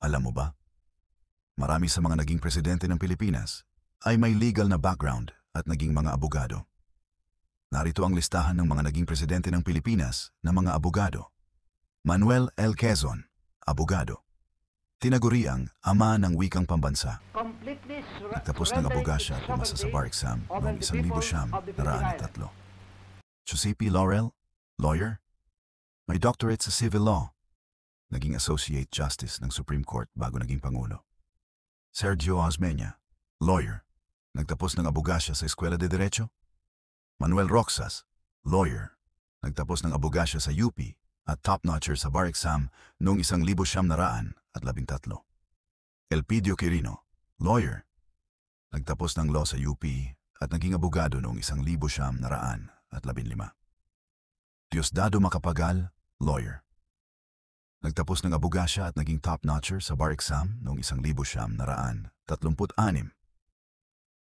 Alam mo ba, marami sa mga naging presidente ng Pilipinas ay may legal na background at naging mga abogado. Narito ang listahan ng mga naging presidente ng Pilipinas na mga abogado. Manuel L. Quezon, abogado. Tinaguriang ama ng wikang pambansa. Nagtapos ng abogasya at pumasa sa bar exam noong 1993. Jose P. Laurel, lawyer. May doctorate sa civil law. Naging Associate Justice ng Supreme Court bago naging Pangulo. Sergio Osmeña, lawyer. Nagtapos ng abogasya sa Eskwela de Derecho. Manuel Roxas, lawyer. Nagtapos ng abogasya sa UP at top-notcher sa bar exam noong 1913. Elpidio Quirino, lawyer. Nagtapos ng law sa UP at naging abogado noong 1915. Diosdado Macapagal, lawyer. Nagtapos ng abogasya at naging top-notcher sa bar exam noong 1936.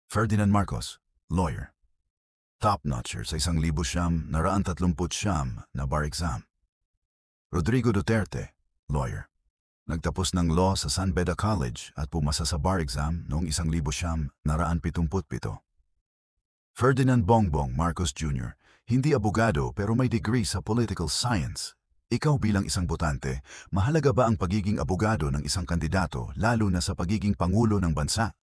Ferdinand Marcos, lawyer. Top-notcher sa 1939 na bar exam. Rodrigo Duterte, lawyer. Nagtapos ng law sa San Beda College at pumasa sa bar exam noong 1977. Ferdinand Bongbong Marcos Jr., hindi abogado pero may degree sa political science. Ikaw bilang isang botante, mahalaga ba ang pagiging abogado ng isang kandidato lalo na sa pagiging pangulo ng bansa?